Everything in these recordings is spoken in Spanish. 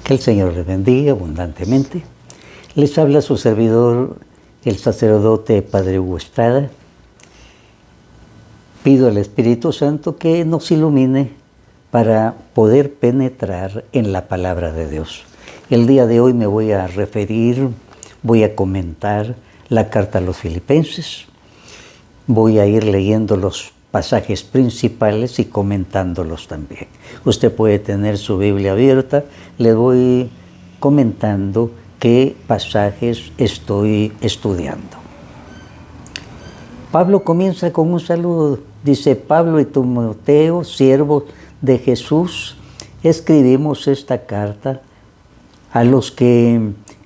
Que el Señor les bendiga abundantemente. Les habla su servidor, el sacerdote Padre Hugo Estrada. Pido al Espíritu Santo que nos ilumine para poder penetrar en la palabra de Dios. El día de hoy me voy a comentar la carta a los Filipenses. Voy a ir leyendo los pasajes principales y comentándolos también. Usted puede tener su Biblia abierta, le voy comentando qué pasajes estoy estudiando. Pablo comienza con un saludo, dice: Pablo y Timoteo, siervos de Jesús, escribimos esta carta a los que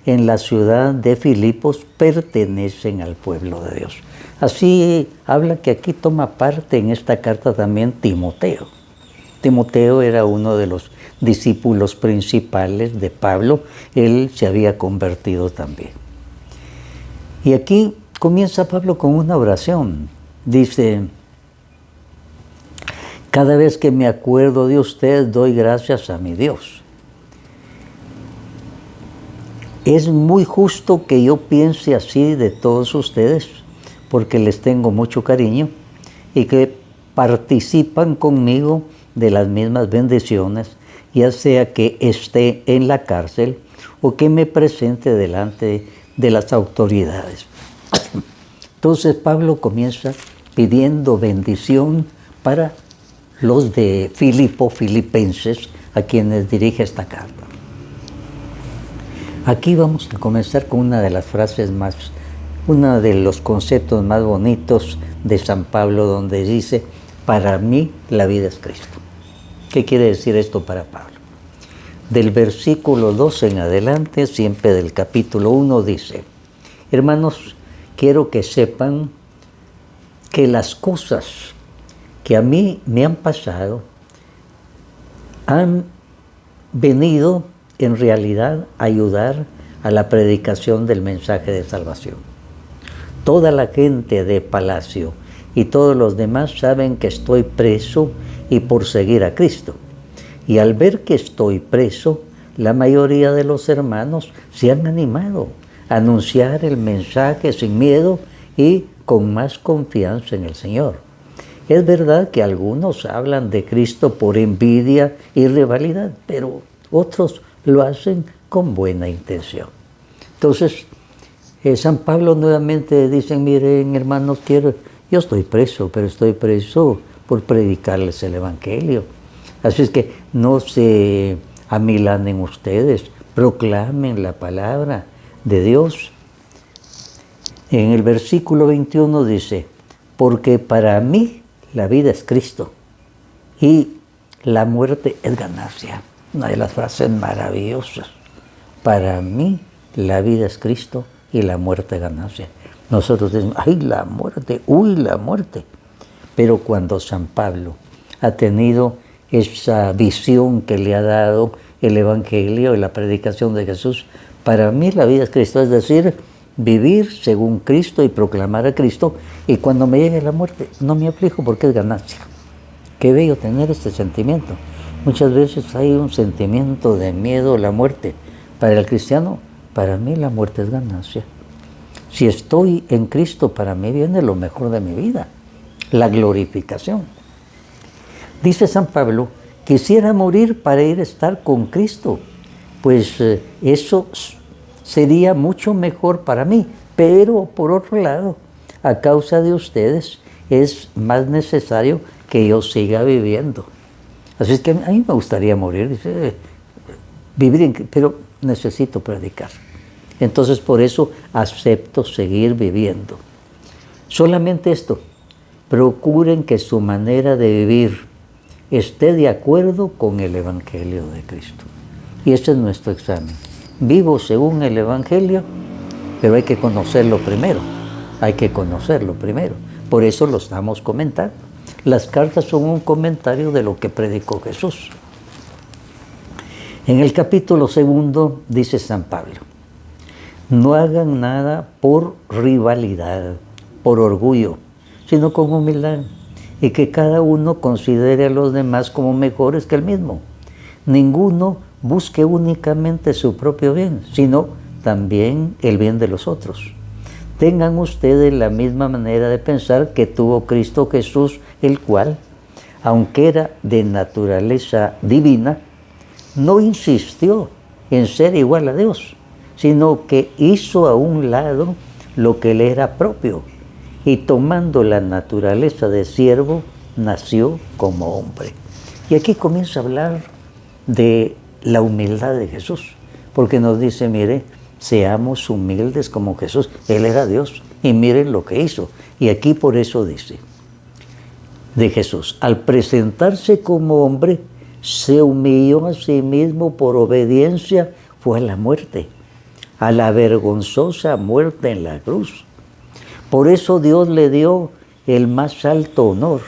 en la ciudad de Filipos pertenecen al pueblo de Dios. Así habla que aquí toma parte en esta carta también Timoteo. Timoteo era uno de los discípulos principales de Pablo. Él se había convertido también. Y aquí comienza Pablo con una oración. Dice: cada vez que me acuerdo de usted, doy gracias a mi Dios. Es muy justo que yo piense así de todos ustedes, porque les tengo mucho cariño y que participan conmigo de las mismas bendiciones, ya sea que esté en la cárcel o que me presente delante de las autoridades. Entonces Pablo comienza pidiendo bendición para los de filipenses, a quienes dirige esta carta. Aquí vamos a comenzar con una de las frases uno de los conceptos más bonitos de San Pablo, donde dice: para mí la vida es Cristo. ¿Qué quiere decir esto para Pablo? Del versículo 2 en adelante, siempre del capítulo 1, dice: hermanos, quiero que sepan que las cosas que a mí me han pasado han venido en realidad a ayudar a la predicación del mensaje de salvación. Toda la gente de Palacio y todos los demás saben que estoy preso y por seguir a Cristo. Y al ver que estoy preso, la mayoría de los hermanos se han animado a anunciar el mensaje sin miedo y con más confianza en el Señor. Es verdad que algunos hablan de Cristo por envidia y rivalidad, pero otros lo hacen con buena intención. Entonces, San Pablo nuevamente dice: miren, hermanos, yo estoy preso, pero estoy preso por predicarles el Evangelio. Así es que no se amilanen ustedes, proclamen la palabra de Dios. En el versículo 21 dice: porque para mí la vida es Cristo y la muerte es ganancia. Una de las frases maravillosas. Para mí la vida es Cristo y la muerte es ganancia. Nosotros decimos: ¡ay, la muerte! ¡Uy, la muerte! Pero cuando San Pablo ha tenido esa visión que le ha dado el Evangelio y la predicación de Jesús, para mí la vida es Cristo, es decir, vivir según Cristo y proclamar a Cristo, y cuando me llegue la muerte no me aflijo porque es ganancia. Qué bello tener este sentimiento. Muchas veces hay un sentimiento de miedo a la muerte. Para el cristiano, para mí la muerte es ganancia. Si estoy en Cristo, para mí viene lo mejor de mi vida, la glorificación. Dice San Pablo: quisiera morir para ir a estar con Cristo, pues eso sería mucho mejor para mí. Pero por otro lado, a causa de ustedes, es más necesario que yo siga viviendo. Así es que a mí me gustaría morir, dice, pero necesito predicar. Entonces por eso acepto seguir viviendo. Solamente esto: procuren que su manera de vivir esté de acuerdo con el Evangelio de Cristo. Y ese es nuestro examen. Vivo según el Evangelio, pero hay que conocerlo primero. Por eso lo estamos comentando. Las cartas son un comentario de lo que predicó Jesús. En el capítulo 2 dice San Pablo: no hagan nada por rivalidad, por orgullo, sino con humildad, y que cada uno considere a los demás como mejores que él mismo. Ninguno busque únicamente su propio bien, sino también el bien de los otros. Tengan ustedes la misma manera de pensar que tuvo Cristo Jesús, el cual, aunque era de naturaleza divina, no insistió en ser igual a Dios, sino que hizo a un lado lo que le era propio, y tomando la naturaleza de siervo, nació como hombre. Y aquí comienza a hablar de la humildad de Jesús, porque nos dice, mire, seamos humildes como Jesús. Él era Dios, y miren lo que hizo. Y aquí por eso dice de Jesús, al presentarse como hombre, se humilló a sí mismo por obediencia, fue a la muerte, a la vergonzosa muerte en la cruz. Por eso Dios le dio el más alto honor,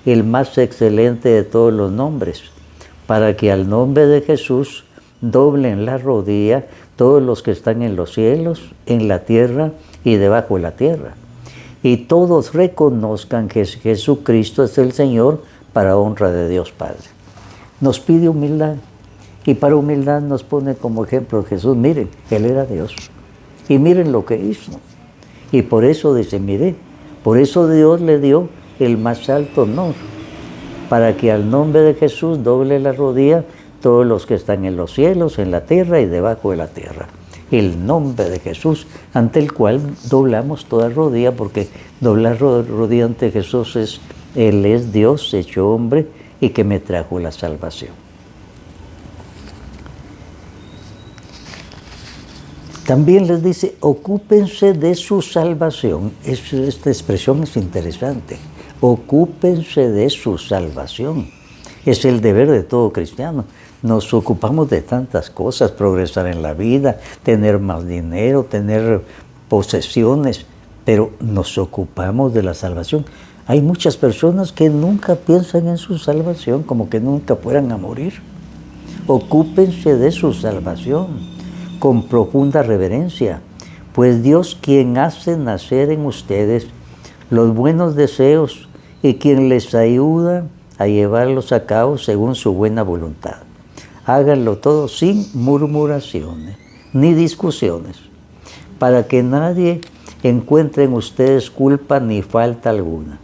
el más excelente de todos los nombres, para que al nombre de Jesús doblen la rodilla todos los que están en los cielos, en la tierra y debajo de la tierra, y todos reconozcan que Jesucristo es el Señor, para honra de Dios Padre. Nos pide humildad, y para humildad nos pone como ejemplo Jesús. Miren, Él era Dios, y miren lo que hizo. Y por eso dice, mire, por eso Dios le dio el más alto honor, para que al nombre de Jesús doble la rodilla todos los que están en los cielos, en la tierra y debajo de la tierra. El nombre de Jesús, ante el cual doblamos toda rodilla, porque doblar rodilla ante Jesús es, Él es Dios hecho hombre y que me trajo la salvación. También les dice, ocúpense de su salvación. Esta expresión es interesante. Ocúpense de su salvación. Es el deber de todo cristiano. Nos ocupamos de tantas cosas, progresar en la vida, tener más dinero, tener posesiones, pero nos ocupamos de la salvación. Hay muchas personas que nunca piensan en su salvación, como que nunca fueran a morir. Ocúpense de su salvación con profunda reverencia, pues Dios, quien hace nacer en ustedes los buenos deseos y quien les ayuda a llevarlos a cabo según su buena voluntad. Háganlo todo sin murmuraciones ni discusiones, para que nadie encuentre en ustedes culpa ni falta alguna.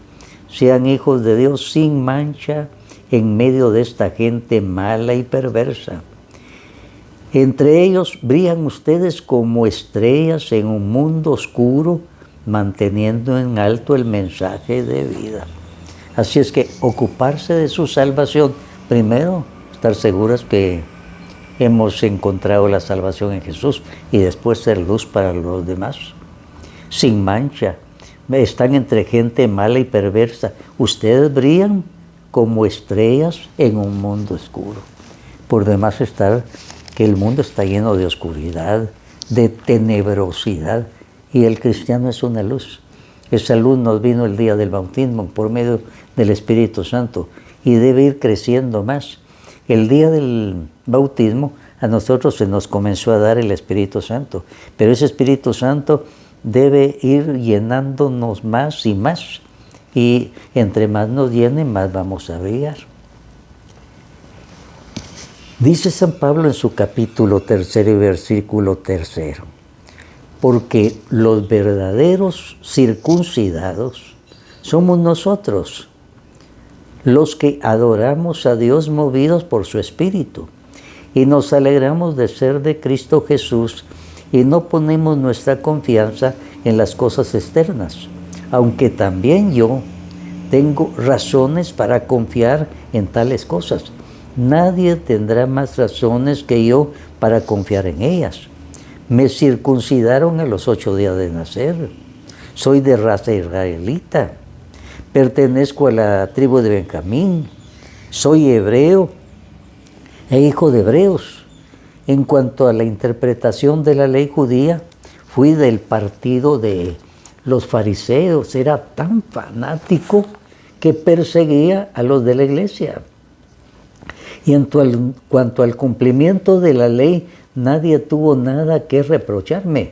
Sean hijos de Dios sin mancha en medio de esta gente mala y perversa. Entre ellos brillan ustedes como estrellas en un mundo oscuro, manteniendo en alto el mensaje de vida. Así es que ocuparse de su salvación, primero estar seguros que hemos encontrado la salvación en Jesús, y después ser luz para los demás. Sin mancha, están entre gente mala y perversa. Ustedes brillan como estrellas en un mundo oscuro. Por demás estar que el mundo está lleno de oscuridad, de tenebrosidad, y el cristiano es una luz. Esa luz nos vino el día del bautismo por medio del Espíritu Santo, y debe ir creciendo más. El día del bautismo a nosotros se nos comenzó a dar el Espíritu Santo, pero ese Espíritu Santo debe ir llenándonos más y más, y entre más nos llene, más vamos a brillar. Dice San Pablo en su capítulo 3 y versículo 3, porque los verdaderos circuncidados somos nosotros, los que adoramos a Dios movidos por su Espíritu, y nos alegramos de ser de Cristo Jesús, y no ponemos nuestra confianza en las cosas externas, aunque también yo tengo razones para confiar en tales cosas. Nadie tendrá más razones que yo para confiar en ellas. Me circuncidaron a los 8 días de nacer. Soy de raza israelita. Pertenezco a la tribu de Benjamín. Soy hebreo e hijo de hebreos. En cuanto a la interpretación de la ley judía, fui del partido de los fariseos. Era tan fanático que perseguía a los de la iglesia. Y en cuanto al cumplimiento de la ley, nadie tuvo nada que reprocharme.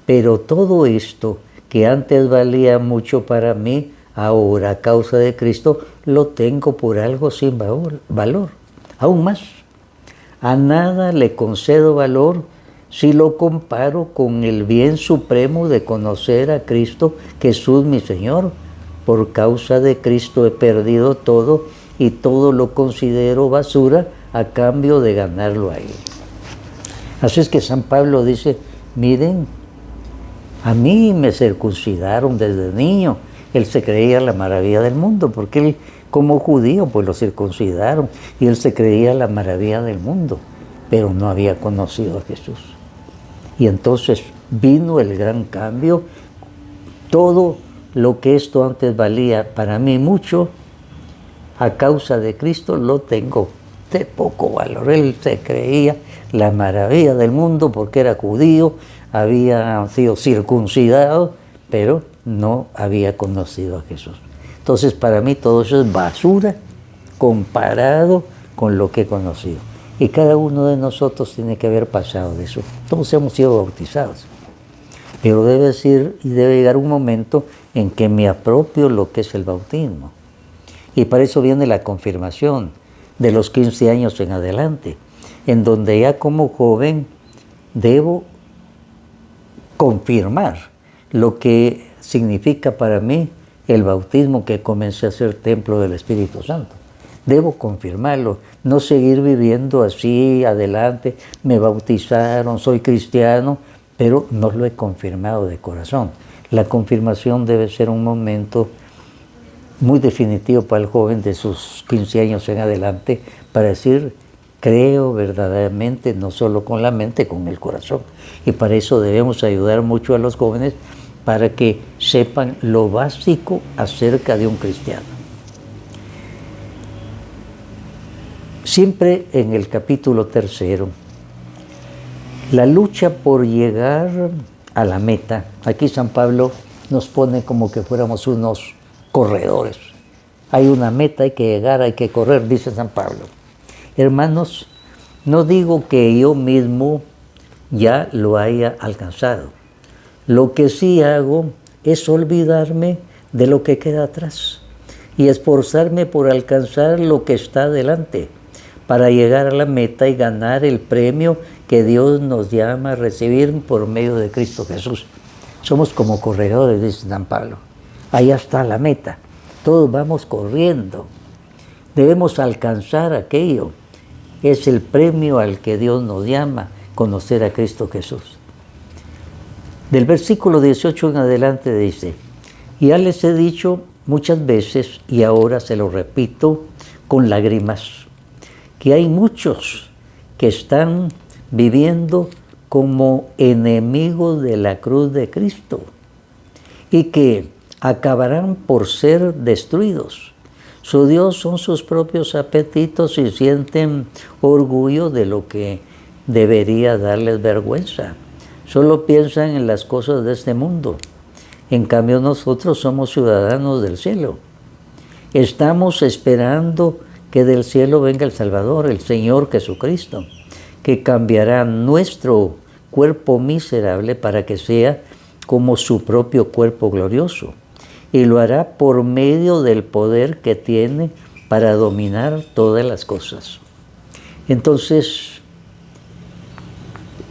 Pero todo esto, que antes valía mucho para mí, ahora a causa de Cristo, lo tengo por algo sin valor. Aún más, A nada le concedo valor si lo comparo con el bien supremo de conocer a Cristo Jesús mi Señor. Por causa de Cristo he perdido todo y todo lo considero basura a cambio de ganarlo a Él. Así es que San Pablo dice, miren, a mí me circuncidaron desde niño. Él se creía la maravilla del mundo, porque él como judío pues lo circuncidaron y él se creía la maravilla del mundo, pero no había conocido a Jesús. Y entonces vino el gran cambio. Todo lo que esto antes valía para mí mucho, a causa de Cristo lo tengo de poco valor. Él se creía la maravilla del mundo porque era judío, había sido circuncidado, pero no había conocido a Jesús. Entonces para mí todo eso es basura comparado con lo que he conocido. Y cada uno de nosotros tiene que haber pasado de eso. Todos hemos sido bautizados. Pero debe llegar un momento en que me apropio lo que es el bautismo. Y para eso viene la confirmación de los 15 años en adelante, en donde ya como joven debo confirmar lo que significa para mí el bautismo, que comencé a ser templo del Espíritu Santo. Debo confirmarlo, no seguir viviendo así adelante, me bautizaron, soy cristiano, pero no lo he confirmado de corazón. La confirmación debe ser un momento muy definitivo para el joven de sus 15 años en adelante, para decir, creo verdaderamente, no solo con la mente, con el corazón. Y para eso debemos ayudar mucho a los jóvenes para que sepan lo básico acerca de un cristiano. Siempre en el capítulo 3, la lucha por llegar a la meta. Aquí San Pablo nos pone como que fuéramos unos corredores. Hay una meta, hay que llegar, hay que correr, dice San Pablo. Hermanos, no digo que yo mismo ya lo haya alcanzado. Lo que sí hago es olvidarme de lo que queda atrás y esforzarme por alcanzar lo que está delante, para llegar a la meta y ganar el premio que Dios nos llama a recibir por medio de Cristo Jesús. Somos como corredores, dice San Pablo. Allá está la meta. Todos vamos corriendo. Debemos alcanzar aquello. Es el premio al que Dios nos llama, conocer a Cristo Jesús. Del versículo 18 en adelante dice, ya les he dicho muchas veces y ahora se lo repito con lágrimas, que hay muchos que están viviendo como enemigos de la cruz de Cristo y que acabarán por ser destruidos. Su Dios son sus propios apetitos y sienten orgullo de lo que debería darles vergüenza. Solo piensan en las cosas de este mundo. En cambio nosotros somos ciudadanos del cielo. Estamos esperando que del cielo venga el Salvador, el Señor Jesucristo, que cambiará nuestro cuerpo miserable para que sea como su propio cuerpo glorioso. Y lo hará por medio del poder que tiene para dominar todas las cosas. Entonces,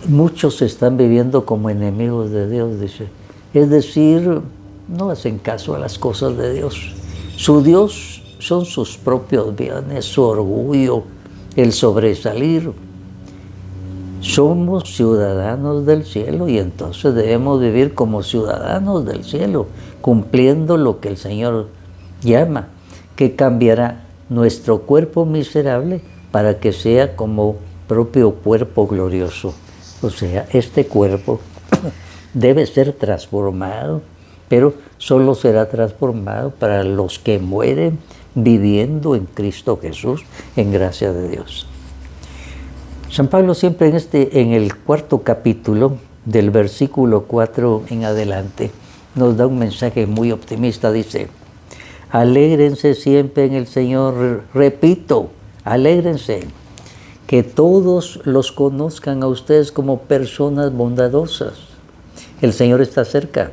muchos están viviendo como enemigos de Dios, dice. Es decir, no hacen caso a las cosas de Dios. Su Dios son sus propios bienes, su orgullo, el sobresalir. Somos ciudadanos del cielo y entonces debemos vivir como ciudadanos del cielo, cumpliendo lo que el Señor llama, que cambiará nuestro cuerpo miserable para que sea como propio cuerpo glorioso. O sea, este cuerpo debe ser transformado, pero solo será transformado para los que mueren viviendo en Cristo Jesús, en gracia de Dios. San Pablo siempre en el 4 capítulo, del versículo 4 en adelante, nos da un mensaje muy optimista. Dice, alégrense siempre en el Señor, repito, alégrense, que todos los conozcan a ustedes como personas bondadosas. El Señor está cerca.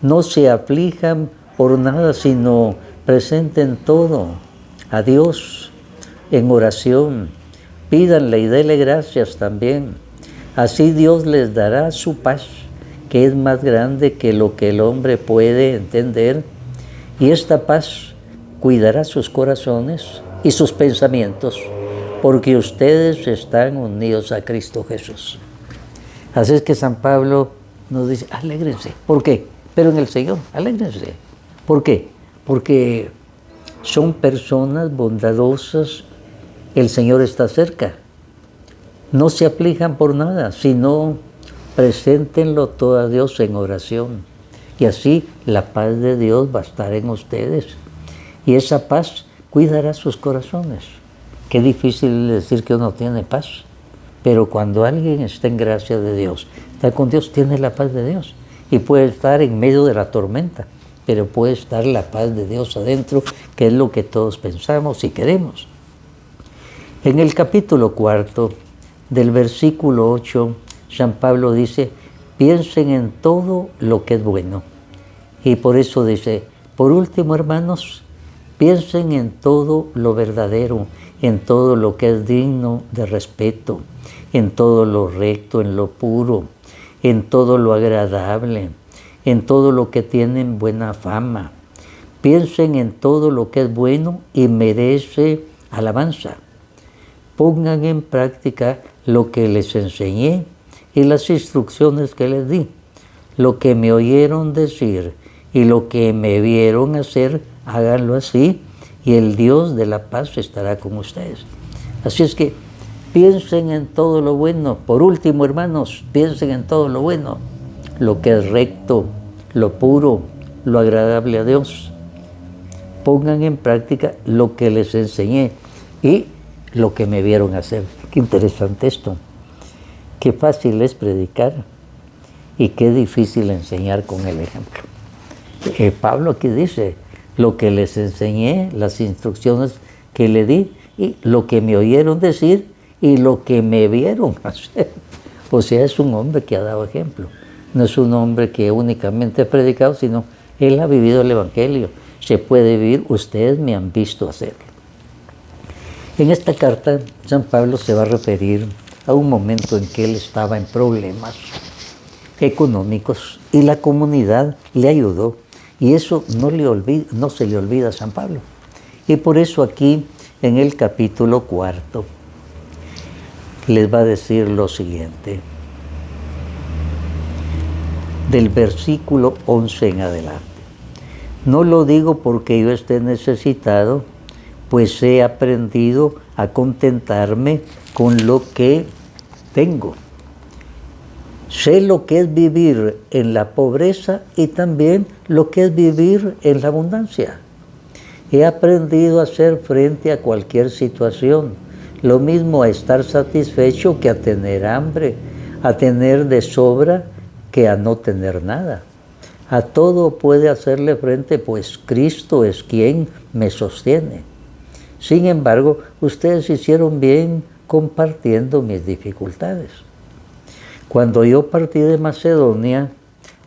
No se aflijan por nada, sino presenten todo a Dios en oración. pídanle y dele gracias también. Así Dios les dará su paz, que es más grande que lo que el hombre puede entender. Y esta paz cuidará sus corazones y sus pensamientos, porque ustedes están unidos a Cristo Jesús. Así es que San Pablo nos dice, alégrense. ¿Por qué? Pero en el Señor, alégrense. ¿Por qué? Porque son personas bondadosas, el Señor está cerca. No se aflijan por nada, sino preséntenlo todo a Dios en oración. Y así la paz de Dios va a estar en ustedes. Y esa paz cuidará sus corazones. Qué difícil decir que uno tiene paz. Pero cuando alguien está en gracia de Dios, está con Dios, tiene la paz de Dios. Y puede estar en medio de la tormenta, pero puede estar la paz de Dios adentro, que es lo que todos pensamos y queremos. En el capítulo 4, del versículo 8, San Pablo dice, piensen en todo lo que es bueno. Y por eso dice, por último, hermanos, piensen en todo lo verdadero, en todo lo que es digno de respeto, en todo lo recto, en lo puro, en todo lo agradable, en todo lo que tiene buena fama. Piensen en todo lo que es bueno y merece alabanza. Pongan en práctica lo que les enseñé y las instrucciones que les di. Lo que me oyeron decir y lo que me vieron hacer, háganlo así, y el Dios de la paz estará con ustedes. Así es que piensen en todo lo bueno. Por último, hermanos, piensen en todo lo bueno, lo que es recto, lo puro, lo agradable a Dios. Pongan en práctica lo que les enseñé y lo que me vieron hacer. Qué interesante esto. Qué fácil es predicar y qué difícil enseñar con el ejemplo. Pablo aquí dice, lo que les enseñé, las instrucciones que le di y lo que me oyeron decir y lo que me vieron hacer. O sea, es un hombre que ha dado ejemplo. No es un hombre que únicamente ha predicado, sino él ha vivido el Evangelio. Se puede vivir, ustedes me han visto hacerlo. En esta carta, San Pablo se va a referir a un momento en que él estaba en problemas económicos y la comunidad le ayudó. Y eso no se le olvida a San Pablo. Y por eso aquí, en el capítulo 4, les va a decir lo siguiente. Del versículo 11 en adelante. No lo digo porque yo esté necesitado, pues he aprendido a contentarme con lo que tengo. Sé lo que es vivir en la pobreza y también lo que es vivir en la abundancia. He aprendido a hacer frente a cualquier situación, lo mismo a estar satisfecho que a tener hambre, a tener de sobra que a no tener nada. A todo puede hacerle frente, pues Cristo es quien me sostiene. Sin embargo, ustedes hicieron bien compartiendo mis dificultades. Cuando yo partí de Macedonia,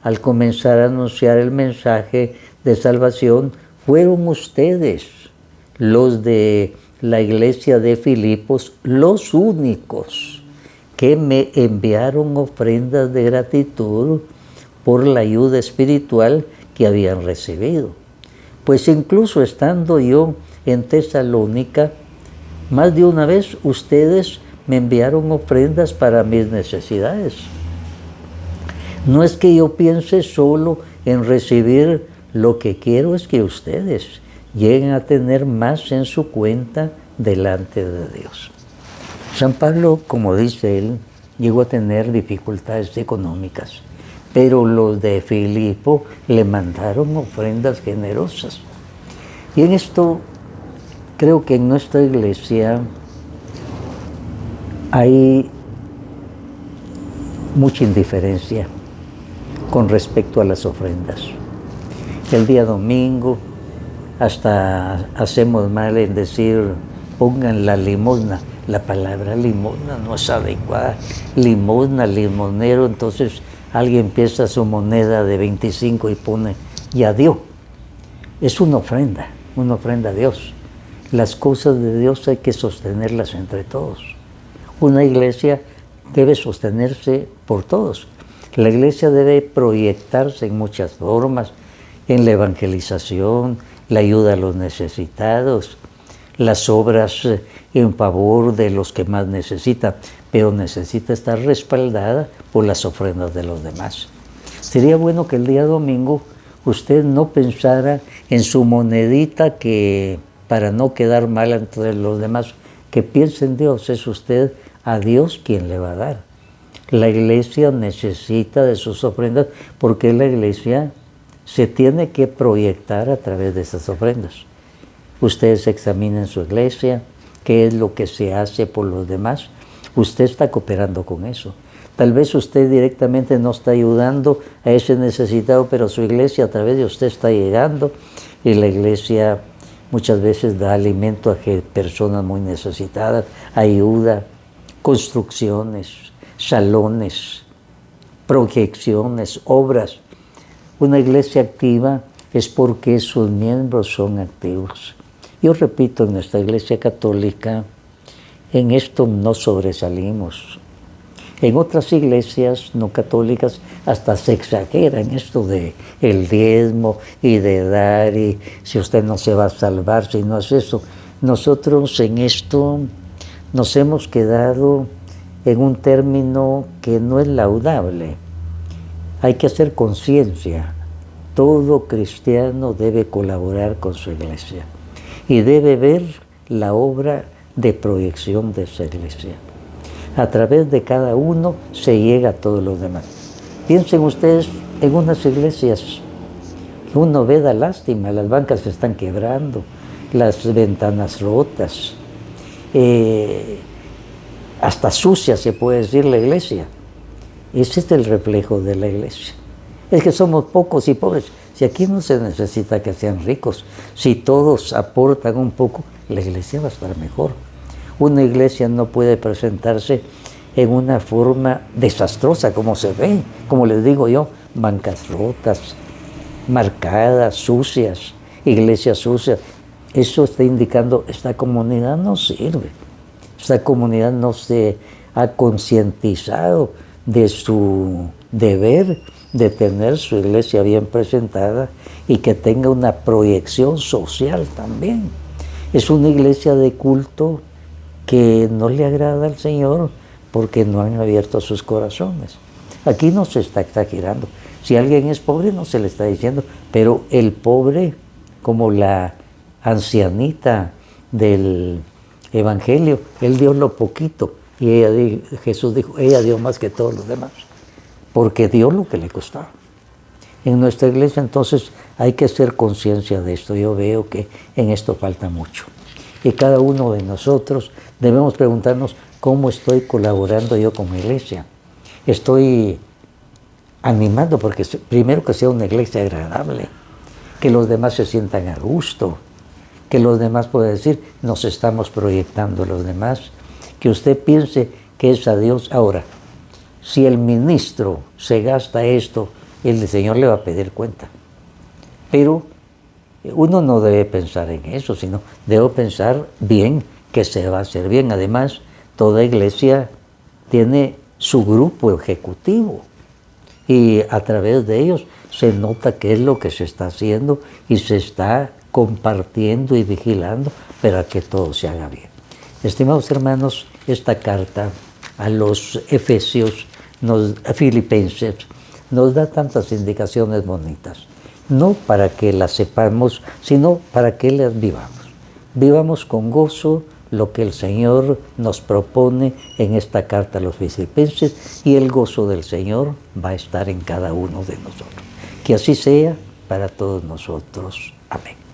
al comenzar a anunciar el mensaje de salvación, fueron ustedes, los de la iglesia de Filipos, los únicos que me enviaron ofrendas de gratitud por la ayuda espiritual que habían recibido. Pues incluso estando yo en Tesalónica, más de una vez ustedes me enviaron ofrendas para mis necesidades. No es que yo piense solo en recibir, lo que quiero es que ustedes lleguen a tener más en su cuenta delante de Dios. San Pablo, como dice él, llegó a tener dificultades económicas, pero los de Filipo le mandaron ofrendas generosas. Y en esto, creo que en nuestra iglesia hay mucha indiferencia con respecto a las ofrendas. El día domingo hasta hacemos mal en decir pongan la limosna. La palabra limosna no es adecuada. Limosna, limonero, entonces alguien empieza su moneda de 25 y pone ya dio. Es una ofrenda a Dios. Las cosas de Dios hay que sostenerlas entre todos. Una iglesia debe sostenerse por todos. La iglesia debe proyectarse en muchas formas, en la evangelización, la ayuda a los necesitados, las obras en favor de los que más necesitan, pero necesita estar respaldada por las ofrendas de los demás. Sería bueno que el día domingo usted no pensara en su monedita, que para no quedar mal ante los demás, que piense en Dios. Es usted a Dios quien le va a dar. La iglesia necesita de sus ofrendas porque la iglesia se tiene que proyectar a través de esas ofrendas. Ustedes examinen su iglesia, qué es lo que se hace por los demás. Usted está cooperando con eso. Tal vez usted directamente no está ayudando a ese necesitado, pero su iglesia a través de usted está llegando, y la iglesia muchas veces da alimento a personas muy necesitadas, ayuda, construcciones, salones, proyecciones, obras. Una iglesia activa es porque sus miembros son activos. Yo repito, en nuestra iglesia católica, en esto no sobresalimos. En otras iglesias no católicas hasta se exagera en esto de el diezmo y de dar, y si usted no se va a salvar si no hace eso. Nosotros en esto nos hemos quedado en un término que no es laudable. Hay que hacer conciencia. Todo cristiano debe colaborar con su iglesia y debe ver la obra de proyección de esa iglesia. A través de cada uno se llega a todos los demás. Piensen ustedes en unas iglesias que uno ve da lástima, las bancas se están quebrando, las ventanas rotas, hasta sucia se puede decir la iglesia. Ese es el reflejo de la iglesia. Es que somos pocos y pobres. Si aquí no se necesita que sean ricos, si todos aportan un poco, la iglesia va a estar mejor. Una iglesia no puede presentarse en una forma desastrosa como se ve, como les digo yo, bancas rotas, marcadas, sucias, iglesias sucias. Eso está indicando, esta comunidad no sirve. Esta comunidad no se ha concientizado de su deber de tener su iglesia bien presentada y que tenga una proyección social también. Es una iglesia de culto que no le agrada al Señor porque no han abierto sus corazones. Aquí no se está exagerando. Si alguien es pobre no se le está diciendo, pero el pobre, como la ancianita del Evangelio, él dio lo poquito y Jesús dijo, ella dio más que todos los demás, porque dio lo que le costaba. En nuestra iglesia entonces hay que hacer conciencia de esto. Yo veo que en esto falta mucho. Y cada uno de nosotros debemos preguntarnos cómo estoy colaborando yo con mi iglesia. Estoy animando, porque primero que sea una iglesia agradable, que los demás se sientan a gusto, que los demás puedan decir, nos estamos proyectando a los demás, que usted piense que es a Dios. Ahora, si el ministro se gasta esto, el Señor le va a pedir cuenta. Pero uno no debe pensar en eso, sino debe pensar bien, que se va a hacer bien. Además, toda iglesia tiene su grupo ejecutivo y a través de ellos se nota qué es lo que se está haciendo y se está compartiendo y vigilando para que todo se haga bien. Estimados hermanos, esta carta a los Efesios, a Filipenses, nos da tantas indicaciones bonitas, no para que las sepamos, sino para que las vivamos. Vivamos con gozo lo que el Señor nos propone en esta carta a los Filipenses, y el gozo del Señor va a estar en cada uno de nosotros. Que así sea para todos nosotros. Amén.